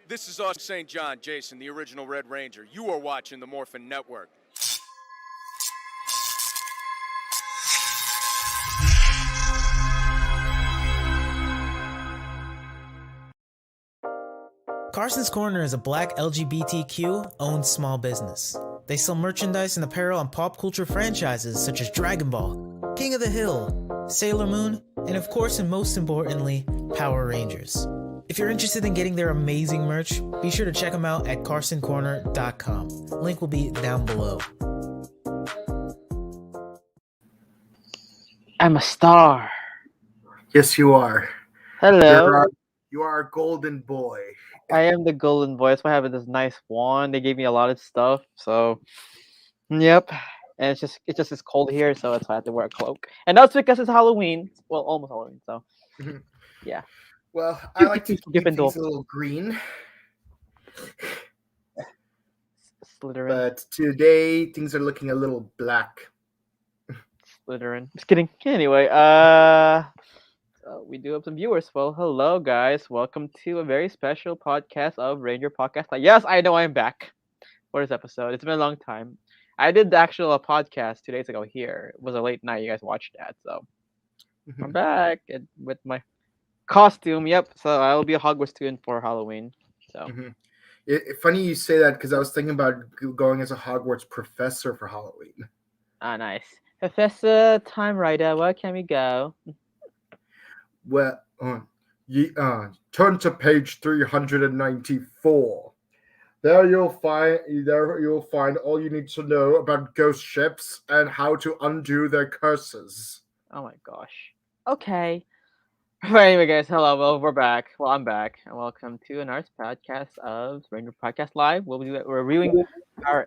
This is Austin St. John, Jason, the original Red Ranger. You are watching the Morphin Network. Carson's Corner is a black LGBTQ-owned small business. They sell merchandise and apparel on pop culture franchises such as Dragon Ball, King of the Hill, Sailor Moon, and of course and most importantly, Power Rangers. If you're interested in getting their amazing merch, be sure to check them out at carsoncorner.com. Link will be down below. I'm a star. Yes, you are. Hello. You are a golden boy. I am the golden boy. That's why I have this nice wand. They gave me a lot of stuff. So, yep. And it's cold here, so that's why I have to wear a cloak. And that's because it's Halloween. Well, almost Halloween. So, yeah. Well, I like to keep things a little green. Slytherin. But today, things are looking a little black. Slytherin. Just kidding. Anyway, we do have some viewers. Well, hello, guys. Welcome to a very special podcast of Ranger Podcast. Yes, I know I'm back for this episode. It's been a long time. I did the actual podcast 2 days ago here. It was a late night. You guys watched that. So I'm back with my costume. Yep. So I'll be a Hogwarts student for Halloween. So Funny you say that because I was thinking about going as a Hogwarts professor for Halloween. Ah, nice. Professor Time Rider, where can we go? Well, turn to page 394. There you'll find all you need to know about ghost ships and how to undo their curses. Oh my gosh. Okay. But anyway, guys, hello. Well, we're back. Well, I'm back, and welcome to another podcast of Ranger Podcast Live. We're reviewing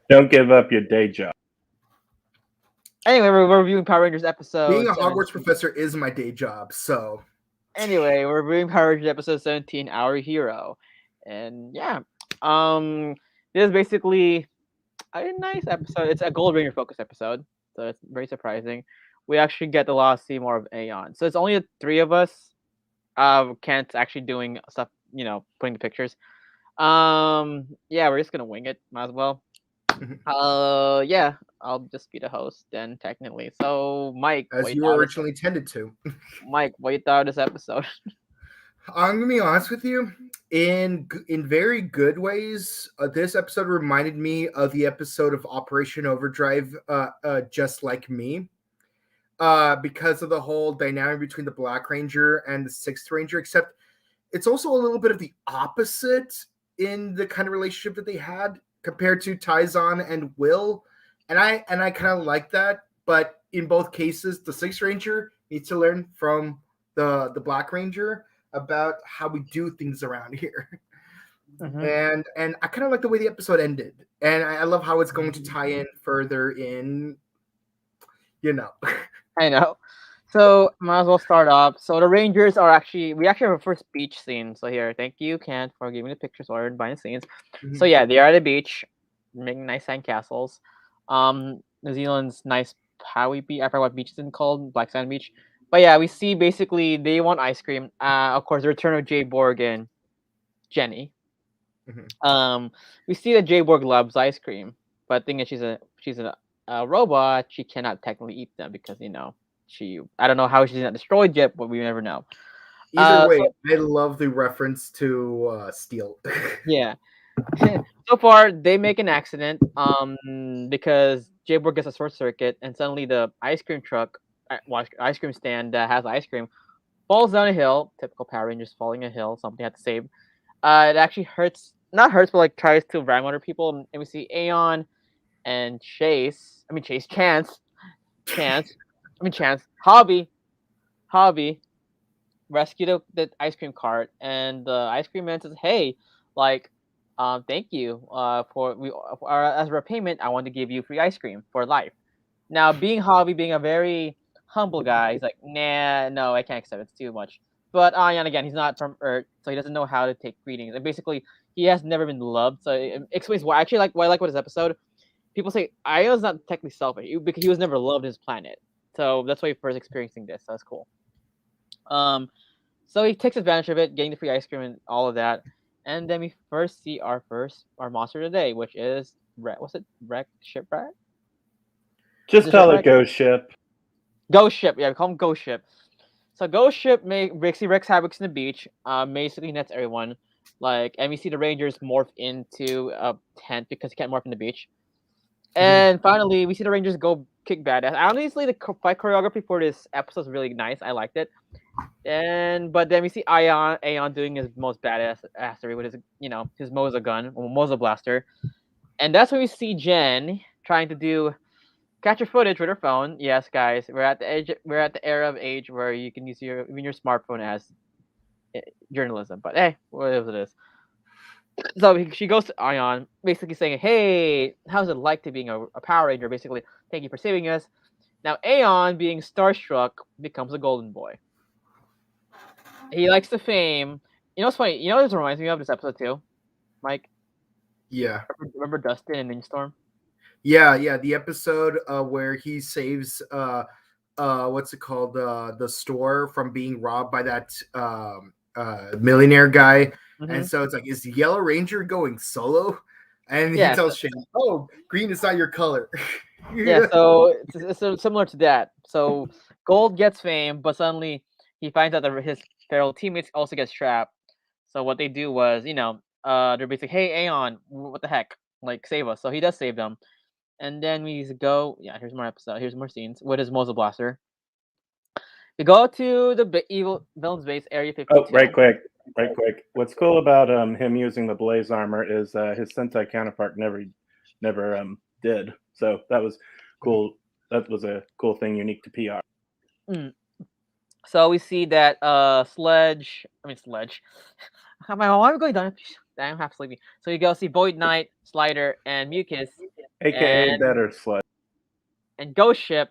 Don't give up your day job. Anyway, we're reviewing Power Rangers episode. Being a Hogwarts professor is my day job, so. Anyway, we're reviewing Power Rangers episode 17, Our Hero, and yeah, this is basically a nice episode. It's a Gold Ranger focused episode, so it's very surprising. We actually get a lot to see more of Aeon. So it's only the three of us. Kent's actually doing stuff, putting the pictures. Yeah, we're just gonna wing it. Might as well. Yeah, I'll just be the host then, technically. So, Mike, as you were originally intended to. Mike, what you thought of this episode? I'm gonna be honest with you. In very good ways, this episode reminded me of the episode of Operation Overdrive, Just Like Me. Because of the whole dynamic between the Black Ranger and the Sixth Ranger, except it's also a little bit of the opposite in the kind of relationship that they had compared to Taizan and Will. And I kind of like that, but in both cases, the Sixth Ranger needs to learn from the Black Ranger about how we do things around here. And I kind of like the way the episode ended. And I love how it's going to tie in further in, I know. So might as well start off. So the Rangers we actually have a first beach scene. So here, thank you, Kent, for giving the pictures or behind the scenes. So yeah, they are at the beach, making nice sandcastles. New Zealand's nice Howie Beach. I forgot what beach it's called, Black Sand Beach. But yeah, we see basically they want ice cream. Of course, the return of Jay Borg and Jenny. We see that Jay Borg loves ice cream, but the thing is, she's a robot. She cannot technically eat them because I don't know how she's not destroyed yet, but we never know. Either way, I love the reference to Steel. Yeah. So far, they make an accident because Jay Borg gets a short circuit, and suddenly the ice cream stand that has ice cream falls down a hill. Typical Power Rangers falling a hill. Something had to save. It actually not hurts, but tries to ram other people. And we see Aeon and Chance, Hobby rescue the ice cream cart, and the ice cream man says, "Hey, thank you as a repayment, I want to give you free ice cream for life." Now, Hobby being a very humble guy, he's like, "Nah, no, I can't accept it. It's too much." But Aeon, again, he's not from Earth, so he doesn't know how to take greetings, and basically, he has never been loved. So it explains why. Actually, why I like this episode. People say Aeon's not technically selfish because he was never loved his planet. So that's why he first experiencing this. That's cool. So he takes advantage of it, getting the free ice cream and all of that. And then we first see our monster today, which is what's it? Shipwreck? Just The tell it shipwreck? Ghost Ship. Ghost Ship. Yeah, we call him Ghost Ship. So Ghost Ship basically wreaks havoc in the beach. Basically nets everyone. And we see the Rangers morph into a tent because they can't morph in the beach. And finally, we see the Rangers go kick badass. Honestly, the fight choreography for this episode is really nice. I liked it. But then we see Aeon doing his most badass assery with his his Moza gun or Moza blaster, and that's when we see Jen trying to do capture footage with her phone. Yes, guys, we're at the age. We're at the era of age where you can use your smartphone as journalism. But hey, whatever it is. So she goes to Ion, basically saying, "Hey, how's it like to being a Power Ranger? Basically, thank you for saving us." Now Aeon, being starstruck, becomes a golden boy. He likes the fame. You know what's funny? You know what this reminds me of this episode too, Mike? Yeah. Remember Dustin and Ninja Storm? Yeah. The episode where he saves what's it called? The store from being robbed by that millionaire guy. And so it's like, is the Yellow Ranger going solo? And he tells Shane, "Oh, green is not your color." Yeah, so it's similar to that. So Gold gets fame, but suddenly he finds out that his feral teammates also gets trapped. So what they do was, they're basically, "Hey, Aeon, what the heck? Like, save us." So he does save them. And then we go, here's more episode, here's more scenes with his Moza blaster. We go to the evil villain's base, Area 52. Oh, right quick. What's cool about him using the blaze armor is his Sentai counterpart never did. So that was cool. That was a cool thing unique to PR. So we see that Sledge. Why am I going down? I'm half sleepy. So you go see Void Knight, Slider, and Mucus, AKA Better Sledge. And Ghost Ship,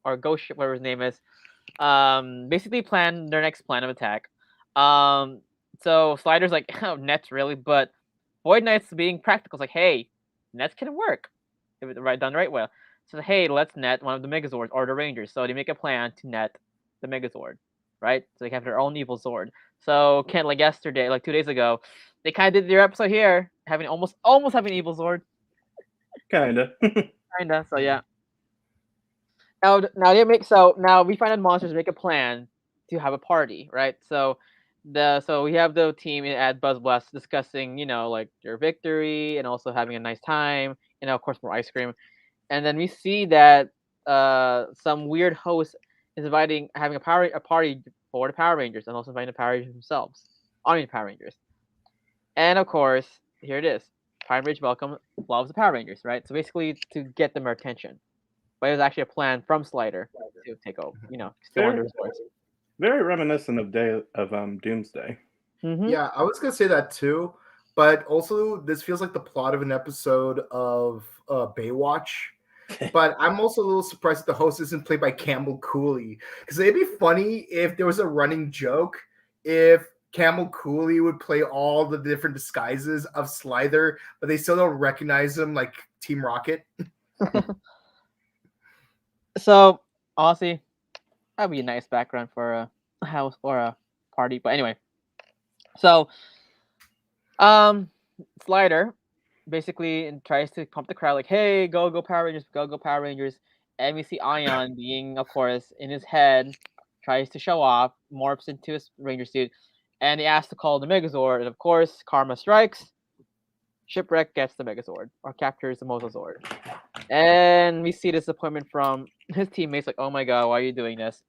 whatever his name is, basically plan their next plan of attack. So Slider's like, "Oh, nets really?" But Void Knight's being practical. It's like, "Hey, nets can work if it's done the right way." So hey, let's net one of the Megazords or the Rangers. So they make a plan to net the Megazord, right? So they have their own evil Zord. So yesterday, like 2 days ago, they kind of did their episode here, having almost having an evil Zord. Kinda. So yeah. Now we find out monsters make a plan to have a party, right? So we have the team at Buzz Blast discussing, their victory and also having a nice time, of course more ice cream. And then we see that some weird host is having a party for the Power Rangers and also inviting the Power Rangers themselves. Power Rangers. And of course, here it is. Prime Ridge loves the Power Rangers, right? So basically to get them attention. But it was actually a plan from Slider to take over, still under his voice. Very reminiscent of Doomsday. Mm-hmm. Yeah, I was gonna say that too, but also this feels like the plot of an episode of Baywatch. But I'm also a little surprised that the host isn't played by Campbell Cooley, because it'd be funny if there was a running joke if Campbell Cooley would play all the different disguises of Slider, but they still don't recognize him like Team Rocket. So honestly, that'd be a nice background for a house or a party. But anyway, so Slider basically tries to pump the crowd like, "Hey, go Power Rangers, go Power Rangers." And we see Ion being, of course, in his head, tries to show off, morphs into his Ranger suit, and he asks to call the Megazord. And of course, karma strikes. Shipwreck gets the Megazord or captures the Mozazord. And we see disappointment from his teammates, like, "Oh my god, why are you doing this?"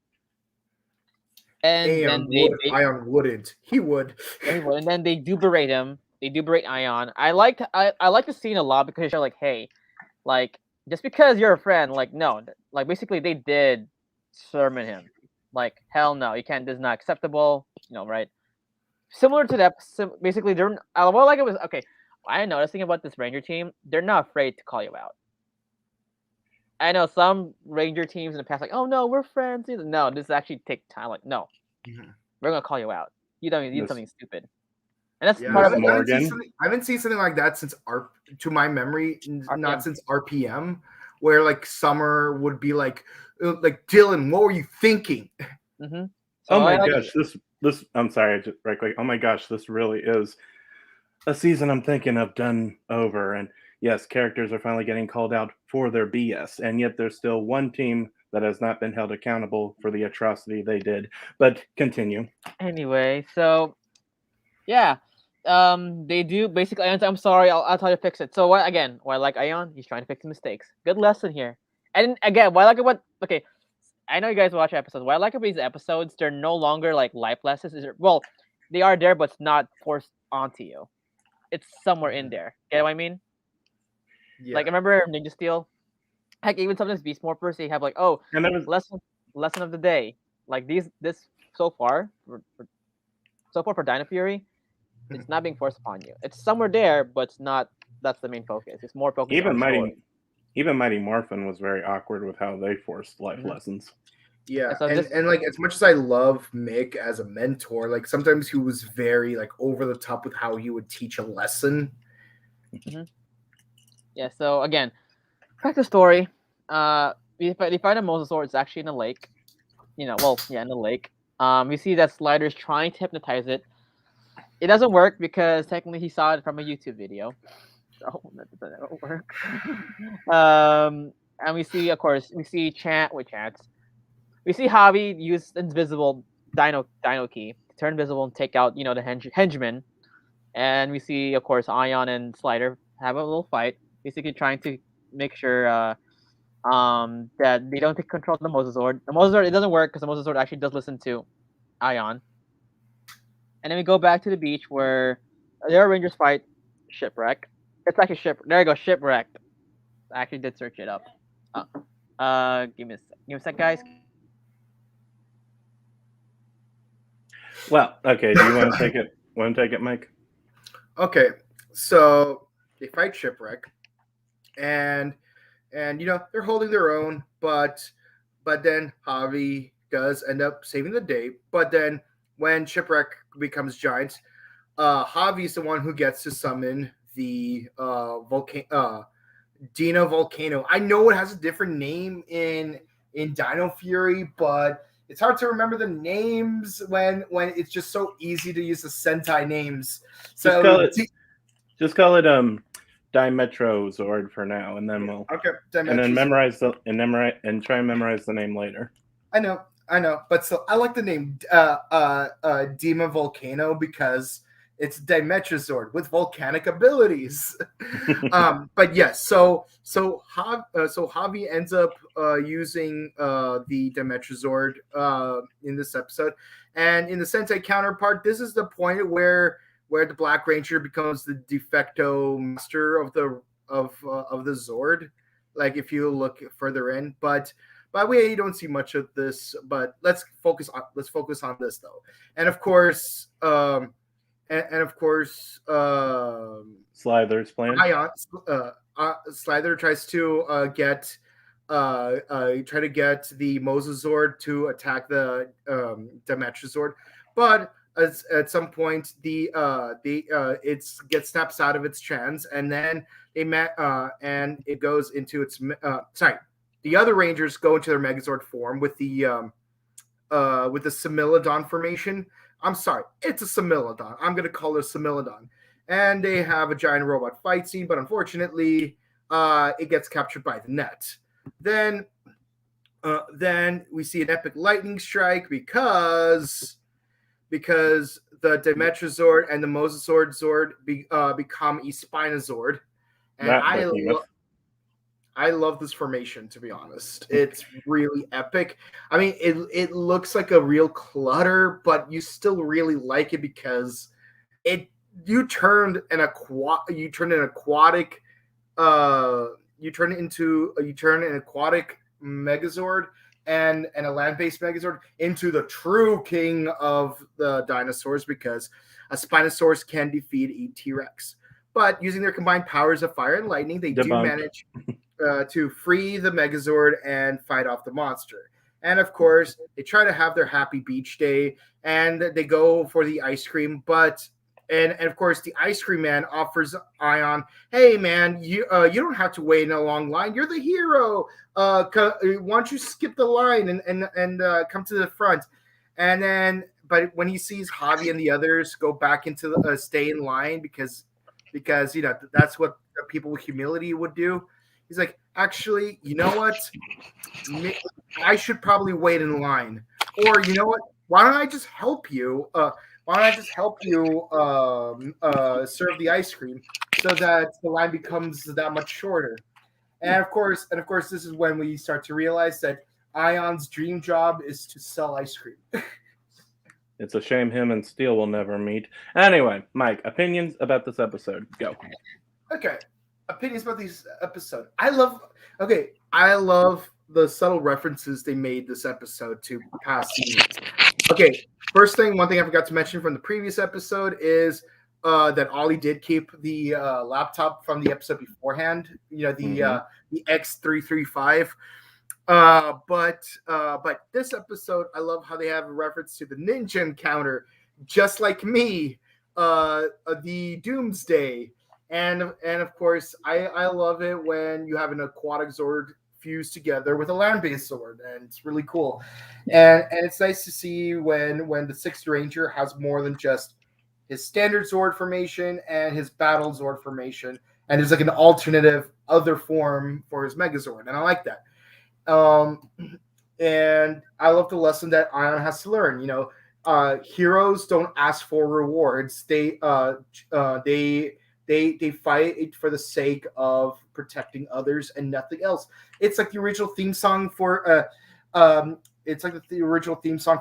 And Aeon wouldn't. He would. And then they do berate him. They do berate Ion. I like the scene a lot because they're like, "Hey, like, just because you're a friend, like, no, like, basically they did sermon him, like, hell no, you can't. This is not acceptable, right?" Similar to that, basically they're what like it was okay. I noticing about this Ranger team, they're not afraid to call you out. I know some Ranger teams in the past, like, "Oh no, we're friends." No, this actually take time. Like, no, we're gonna call you out. You did something stupid, and that's part of it. I haven't seen something like that since to my memory, not since RPM, where like Summer would be like Dylan, what were you thinking? Mm-hmm. So oh my gosh, this I'm sorry, just right quick. Oh my gosh, this really is a season I'm thinking of done over, and yes, characters are finally getting called out for their BS, and yet there's still one team that has not been held accountable for the atrocity they did. But continue. Anyway, so yeah, they do basically. I'm sorry, I'll try to fix it. So what again? Why I like Ion? He's trying to fix the mistakes. Good lesson here. And again, why I like about okay. I know you guys watch episodes. What I like about these episodes, they're no longer like life lessons. Well, they are there, but it's not forced onto you. It's somewhere in there. Get what I mean? Yeah. Like I remember Ninja Steel. Heck, even sometimes Beast Morphers, they have like, oh, And that was lesson of the day. Like this so far for Dino Fury, it's not being forced upon you. It's somewhere there, but it's not. That's the main focus. It's more focused even on Mighty story. even Mighty Morphin was very awkward with how they forced life lessons. Yeah, So this- and like as much as I love Mick as a mentor, like sometimes he was very like over the top with how he would teach a lesson. Yeah. So again, back to story. They find a Mosasaur. It's actually in a lake. In the lake. We see that Slider's trying to hypnotize it. It doesn't work because technically he saw it from a YouTube video. So that doesn't work. And we see, of course, we see Chance. We see Javi use invisible Dino key to turn invisible and take out, the henchman. And we see, of course, Ion and Slider have a little fight, basically trying to make sure that they don't take control of the Mosasaur. The Mosasaur, it doesn't work because the Mosasaur actually does listen to Ion. And then we go back to the beach where their Rangers fight Shipwreck. It's like a ship. There you go, Shipwrecked. I actually did search it up. Give me a sec, guys. Well, okay. Do you want to take it? Want to take it, Mike? Okay, so they fight Shipwreck, and they're holding their own, but then Javi does end up saving the day. But then when Shipwreck becomes giant, Javi's the one who gets to summon the Dino volcano. I know it has a different name in Dino Fury, but it's hard to remember the names when it's just so easy to use the Sentai names. So just call it Dimetro Zord for now, and then we'll and then and try and memorize the name later. I know, but still, I like the name Dima Volcano because it's Dimetrazord with volcanic abilities. But yes, so Javi ends up using the Dimetrazord in this episode, and in the Sentai counterpart, this is the point where the Black Ranger becomes the de facto master of the Zord. Like if you look further in, but we don't see much of this. But let's focus on this though, and of course. Slither's plan. Slither tries to get the Mosasaur to attack the Dimetrazord, but at some point it gets snaps out of its chance, and then and it goes into its the other Rangers go into their Megazord form with the Similodon formation. I'm sorry, it's a Similodon. I'm going to call it a Similodon. And they have a giant robot fight scene, but unfortunately, it gets captured by the net. Then we see an epic lightning strike because the Dimetrazord and the Mosasaur Zord become a Spinozord. And I love this formation, to be honest. It's really epic. I mean, it looks like a real clutter, but you still really like it because you turn an aquatic Megazord and a land-based Megazord into the true king of the dinosaurs, because a Spinosaurus can defeat a T-Rex. But using their combined powers of fire and lightning, they do manage to free the Megazord and fight off the monster. And of course, they try to have their happy beach day, and they go for the ice cream. And of course, the ice cream man offers Ion, "Hey man, you don't have to wait in a long line. You're the hero. Why don't you skip the line and come to the front?" And then, but when he sees Javi and the others go back into stay in line because because that's what people with humility would do. He's like, actually, you know what? I should probably wait in line, or you know what? Why don't I just help you? Why don't I just help you serve the ice cream so that the line becomes that much shorter? And of course, this is when we start to realize that Ion's dream job is to sell ice cream. It's a shame him and Steel will never meet. Anyway, Mike, opinions about this episode. Go. Okay, opinions about this episode. I love the subtle references they made this episode to past seasons. Okay, one thing I forgot to mention from the previous episode is that Ollie did keep the laptop from the episode beforehand. The X335. But this episode, I love how they have a reference to the ninja encounter, just like me, the Doomsday, and of course, I love it when you have an aquatic Zord fused together with a land-based sword, and it's really cool. And it's nice to see when the Sixth Ranger has more than just his standard Zord formation and his battle Zord formation, and there's like an alternative other form for his Megazord, and I like that. And I love the lesson that Ion has to learn. Heroes don't ask for rewards. They fight for the sake of protecting others and nothing else. It's like the original theme song for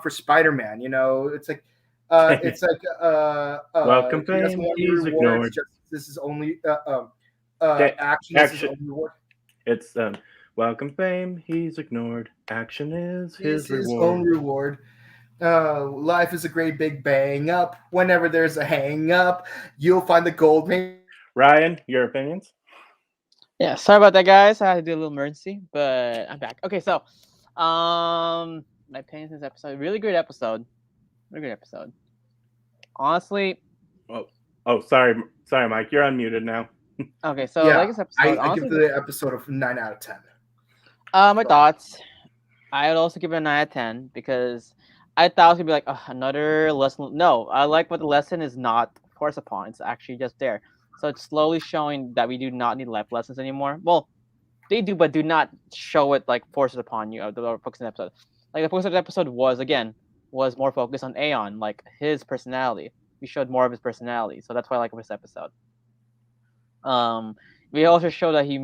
Spider-Man. It's like Welcome he doesn't fame, want he's rewards. ignored. This is only Action. Is his only reward. It's welcome fame, he's ignored. Action is his His reward. own reward. Life is a great big bang up. Whenever there's a hang up, you'll find the gold. Ryan, your opinions? Yeah, sorry about that, guys. I had to do a little emergency, but I'm back. Okay, so, my opinions in this episode. Really great episode. Really great episode. Honestly. Oh, sorry, Mike. You're unmuted now. Okay, so like this episode, I give the episode of 9 out of 10. My thoughts. I would also give it a 9 out of 10 because I thought it was gonna be like another lesson. No, I like what the lesson is not forced upon. It's actually just there. So it's slowly showing that we do not need life lessons anymore. Well, they do, but do not show it like forced upon you. The focus on the episode, like the focus of the episode was more focused on Aeon, like his personality. We showed more of his personality, so that's why I like this episode. We also show that he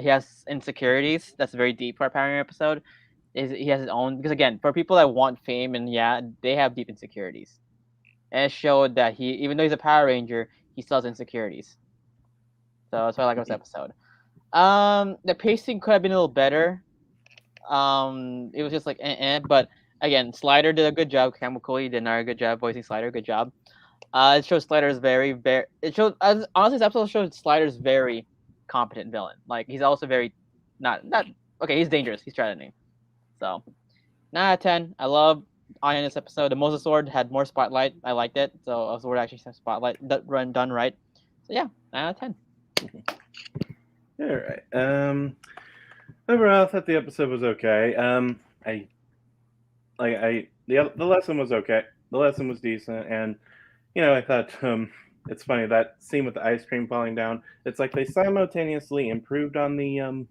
has insecurities. That's very deep for a Power Ranger episode. He has his own, because again, for people that want fame and they have deep insecurities, and it showed that even though he's a Power Ranger, he still has insecurities. So that's why I like this episode. The pacing could have been a little better. It was just like but again, Slider did a good job. Campbell Cooley did a good job voicing Slider. Good job. It shows Slider's very. It shows honestly, this episode shows Slider's very competent villain. Like he's also very not okay. He's dangerous. He's threatening. So 9 out of 10. I love Ion in this episode. The Moses Sword had more spotlight. I liked it. So a sword actually has spotlight done right. So yeah, 9 out of 10. All right. Overall, I thought the episode was okay. The lesson was okay. The lesson was decent, and I thought it's funny that scene with the ice cream falling down. It's like they simultaneously improved on the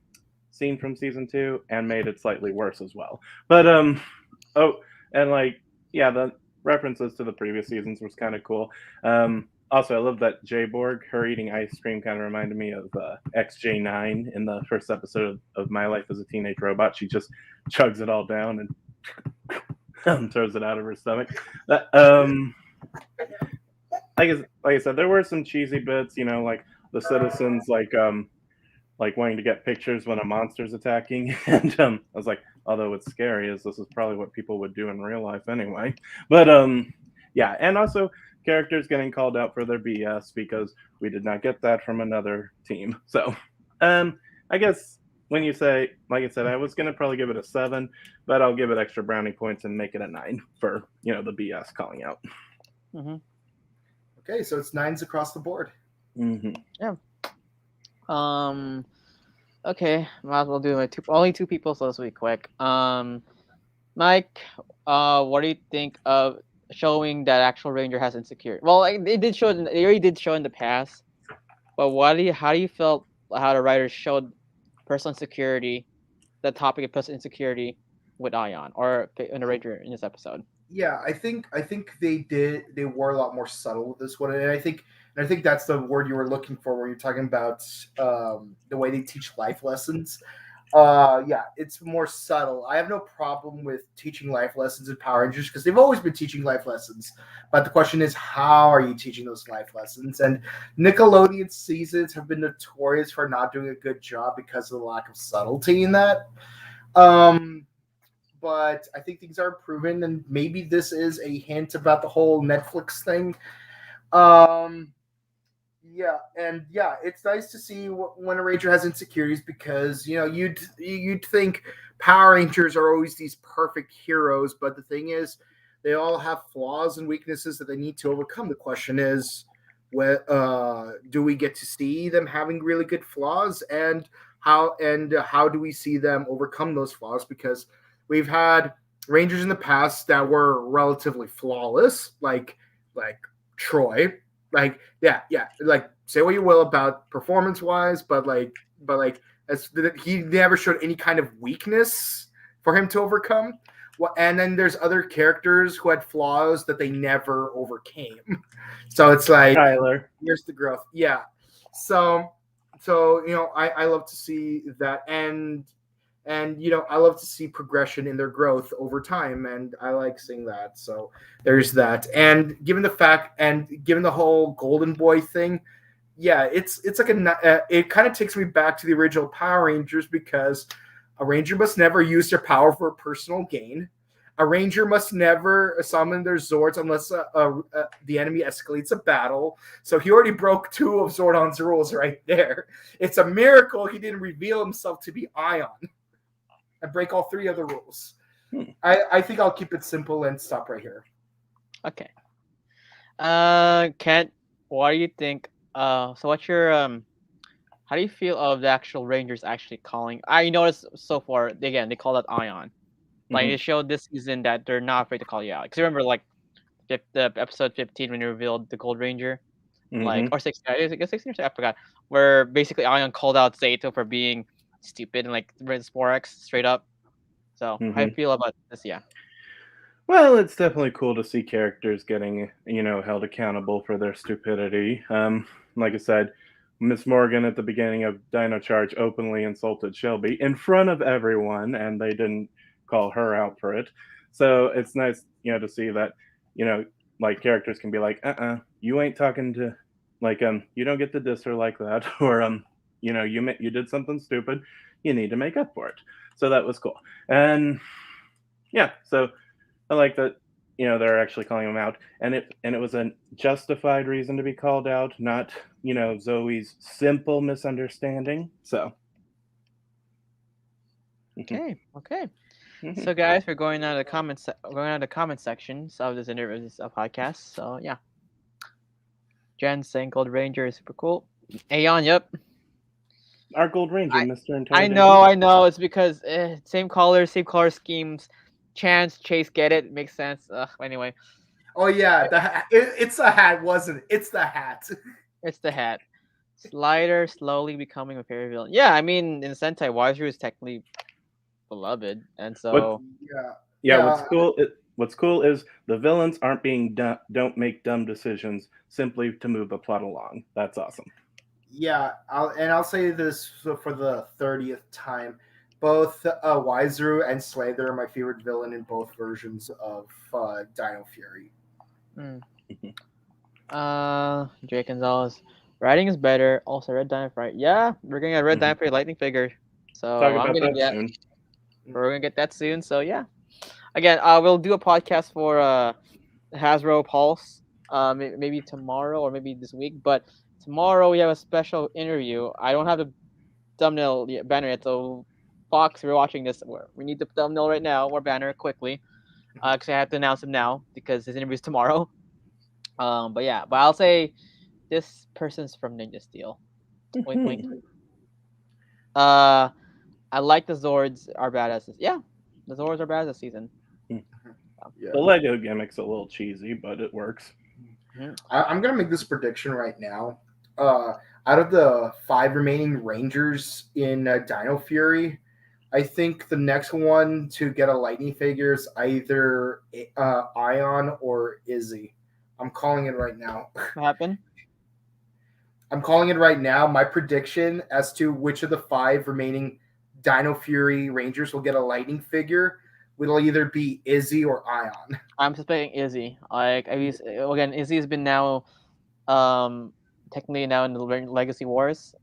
scene from season 2 and made it slightly worse as well. But the references to the previous seasons was kind of cool. Also, I love that J-Borg, her eating ice cream, kind of reminded me of XJ9 in the first episode of My Life as a Teenage Robot. She just chugs it all down and throws it out of her stomach. Like I said, there were some cheesy bits, like the citizens like wanting to get pictures when a monster's attacking, and I was like, although it's scary, this is probably what people would do in real life anyway. But yeah, and also characters getting called out for their BS because we did not get that from another team. So I guess when you say, like I said, I was gonna probably give it a 7, but I'll give it extra brownie points and make it a 9 for the BS calling out. Mm-hmm. Okay, so it's 9s across the board. Mm-hmm. Yeah. Okay, might as well do only 2 people, so this will be quick. Mike, what do you think of showing that actual Ranger has insecurity? Well, they already did show in the past But how do you feel how the writers showed personal insecurity, the topic of personal insecurity with Ion or in the Ranger in this episode? Yeah, I think they were a lot more subtle with this one, and I think that's the word you were looking for, where you're talking about the way they teach life lessons. Yeah, it's more subtle. I have no problem with teaching life lessons in Power Rangers because they've always been teaching life lessons. But the question is, how are you teaching those life lessons? And Nickelodeon seasons have been notorious for not doing a good job because of the lack of subtlety in that. Um, but I think things are improving, and maybe this is a hint about the whole Netflix thing. Um, yeah, and yeah, it's nice to see when a ranger has insecurities, because you'd think Power Rangers are always these perfect heroes, but the thing is, they all have flaws and weaknesses that they need to overcome. The question is, do we get to see them having really good flaws, and how do we see them overcome those flaws? Because we've had Rangers in the past that were relatively flawless, like Troy, yeah, like say what you will about performance wise, but as he never showed any kind of weakness for him to overcome. Well, and then there's other characters who had flaws that they never overcame. So it's like, Tyler. here's the growth. Yeah. So I love to see that, and I love to see progression in their growth over time, and I like seeing that. So there's that. And given the whole Golden Boy thing, yeah, it's like it kind of takes me back to the original Power Rangers, because a ranger must never use their power for personal gain. A ranger must never summon their Zords unless the enemy escalates a battle. So he already broke two of Zordon's rules right there. It's a miracle he didn't reveal himself to be Ion and break all three other rules. I think I'll keep it simple and stop right here. Okay. Kent, what do you think? So what's your how do you feel of the actual Rangers actually calling? I noticed so far again they call that Ion. Like Mhm. they showed this season that they're not afraid to call you out. Because remember, like the episode 15 when you revealed the Gold Ranger, like Mhm. or 16, I guess 16 or 17, I forgot. Where basically Ion called out Zato for being stupid and like Sporex straight up. So how you Mhm. feel about this? Yeah. Well, it's definitely cool to see characters getting, held accountable for their stupidity. Like I said, Miss Morgan at the beginning of Dino Charge openly insulted Shelby in front of everyone, and they didn't call her out for it. So it's nice, to see that, you know, like characters can be like, you ain't talking to, like, you don't get to diss her like that, or you did something stupid, you need to make up for it. So that was cool, and yeah, so I like that, they're actually calling him out, and it was a justified reason to be called out, not Zoe's simple misunderstanding. So, mhm, Okay. Okay. mhm. So guys, we're going on to the going on to the comment sections of this interview, this podcast. So yeah, Jen saying Gold Ranger is super cool. Aeon, yep. Our Gold Ranger, I Mr. I Intelligent know, Devious. I know. It's because same color schemes. Chance, Chase, get it? Makes sense. Anyway, Oh yeah, it's the hat, wasn't it? It's the hat. it's the hat. Slider slowly becoming a favorite villain. Yeah, I mean in Sentai, Wiseru is technically beloved, and What? so Yeah, Yeah, yeah, What's cool is the villains aren't being don't make dumb decisions simply to move the plot along. That's awesome. yeah. I'll say this for the 30th time. Both Wiseru and Slather are my favorite villain in both versions of Dino Fury. mm. Mhm. Jake Gonzalez. Writing is better. Also, Red Diamond Fright. Yeah, we're getting a Red Mhm. Diamond Fright Lightning figure. So Talk I'm about gonna that get. soon. We're gonna get that soon. So yeah. Again, we'll do a podcast for Hasbro Pulse. Maybe tomorrow or maybe this week. But tomorrow we have a special interview. I don't have the thumbnail yet, banner yet. So Fox, we're watching this. We need the thumbnail right now or banner quickly. Because I have to announce him now because his interview is tomorrow. But yeah, but I'll say this person's from Ninja Steel. Wink, wink. Mhm. Uh, I like the Zords are badass. Yeah, the Zords are badass this season. Yeah. The Lego gimmick's a little cheesy, but it works. Mhm. I'm gonna make this prediction right now. Uh, out of the 5 remaining Rangers in Dino Fury, I think the next one to get a lightning figure is either Ion or Izzy. I'm calling it right now. What happened? I'm calling it right now. My prediction as to which of the 5 remaining Dino Fury Rangers will get a lightning figure will either be Izzy or Ion. I'm suspecting Izzy. Like again, Izzy has been now, technically now in the Legacy Wars.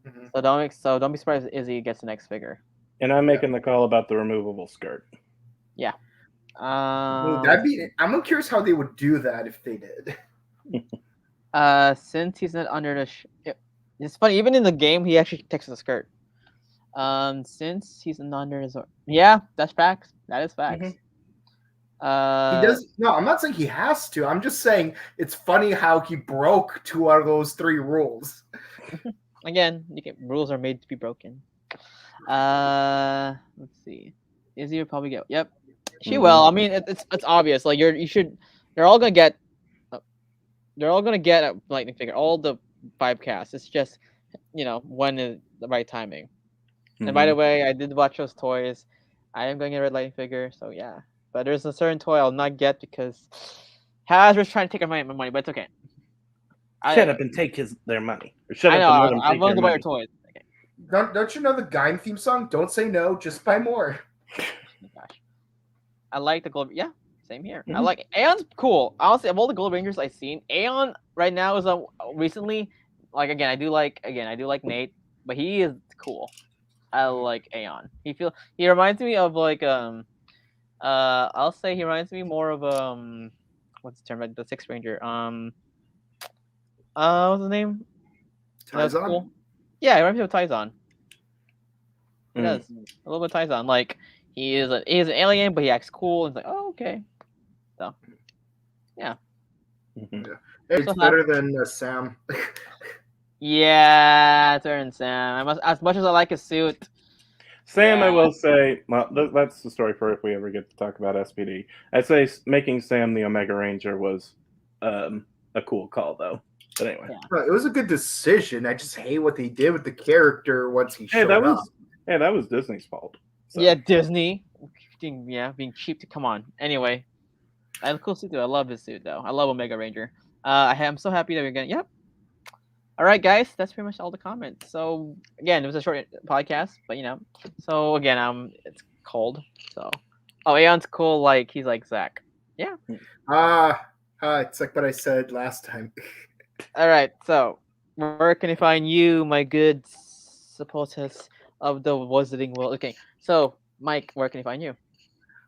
Mm-hmm. So don't be surprised if Izzy gets the next figure. And I'm making the call about the removable skirt. Yeah. That'd be. I'm curious how they would do that if they did. Since he's not under the, it's funny. Even in the game, he actually takes the skirt. Since he's not under his, yeah, that's facts. That is facts. He does. No, I'm not saying he has to. I'm just saying it's funny how he broke 2 out of those 3 rules. Again, rules are made to be broken. Let's see. Izzy will probably get. Yep, she will. I mean, it's obvious. Like they're all gonna get. They're all gonna get a lightning figure. All the 5 casts. It's just, when is the right timing. And by the way, I did watch those toys. I am going to get a red lightning figure. So yeah, but there's a certain toy I'll not get because Hasbro's trying to take my money, but it's okay. Shut up and take their money. Or shut I up know. and let them I'm take willing to their buy your money. toys. Okay. Don't you know the Gaim theme song? Don't say no, just buy more. Oh my gosh. I like the gold. Yeah, same here. I like Aeon's cool. Honestly, of all the Gold Rangers I've seen, Aeon right now is recently, like, again I do like Nate, but he is cool. I like Aeon. He reminds me of like I'll say he reminds me more of what's the term, like the Sixth Ranger, what's his name? That's Taizan? cool. Yeah, he reminds me of Taizan. He does a little bit of Taizan. Like he is an alien, but he acts cool. It's like, oh, okay. So yeah. It's So better than Sam. Yeah, it's better than Sam. As much as I like his suit. Sam, Yeah. I will say, well, that's the story for if we ever get to talk about SPD. I'd say making Sam the Omega Ranger was a cool call, though. But anyway. Yeah. It was a good decision. I just hate what they did with the character once he showed up. That was Disney's fault. So. Yeah, Disney. Being cheap to come on. Anyway, I have a cool suit though. I love his suit though. I love Omega Ranger. I'm so happy that we're getting. Yep. All right, guys. That's pretty much all the comments. So again, it was a short podcast, but So again, it's cold. So, Aeon's cool. Like he's like Zach. Yeah. It's like what I said last time. All right. So where can I find you, my good supporters of the Wizarding World? Okay. So Mike, where can I find you?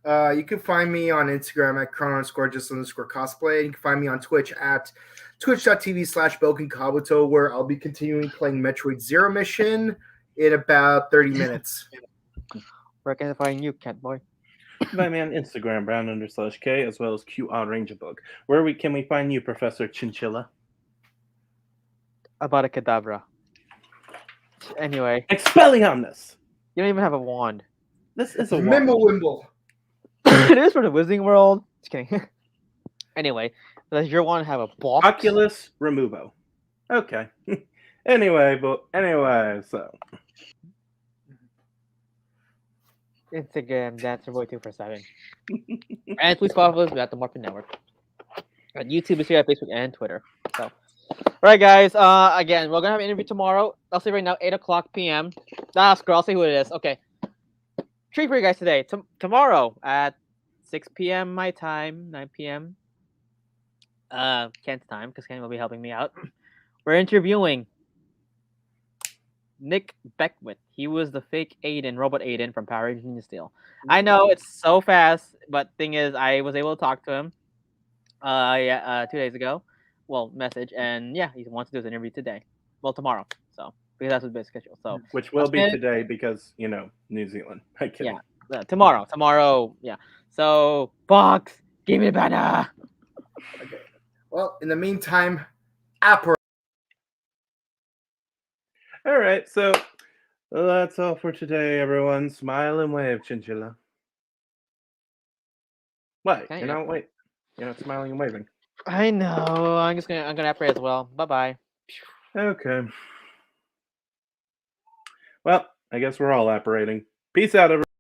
You can find me on Instagram at chrono_just_cosplay. You can find me on Twitch at twitch.tv/BokenKabuto, where I'll be continuing playing Metroid Zero Mission in about 30 minutes. Where can I find you, Catboy? Find me on Instagram, brown_K, as well as QR Ranger Book. Where can we find you, Professor Chinchilla? About a Kedavra. Anyway. Expelliarmus! You don't even have a wand. This is a Mimblewimble. It is for the Wizarding World. Just kidding. Anyway, does your wand have a box? Oculus Removo. Okay. Anyway, so. Instagram, DancerBoy247. And please follow us at the Morphin Network. At YouTube, is here at Facebook and Twitter. So, all right, guys. Again, we're gonna have an interview tomorrow. I'll say right now, 8:00 p.m. Screw. I'll say who it is. Okay. Treat for you guys today. Tomorrow at 6 p.m. my time, 9 p.m. Kent's time, because Kent will be helping me out. We're interviewing Nick Beckwith. He was the fake Aiden, Robot Aiden from Power Rangers Ninja Steel. I know it's so fast, but thing is, I was able to talk to him 2 days ago. Well, message, and yeah, he wants to do his interview today. Well, tomorrow. So because that's his best schedule. So which will be today because New Zealand. I kidding. Yeah, tomorrow. Yeah. So Fox, give me the banner. Okay. Well, in the meantime, Apple. All right, so that's all for today, everyone. Smile and wave, Chinchilla. What? You're not smiling and waving. I know. I'm gonna pray as well. Bye bye. Okay. Well, I guess we're all operating. Peace out, everyone.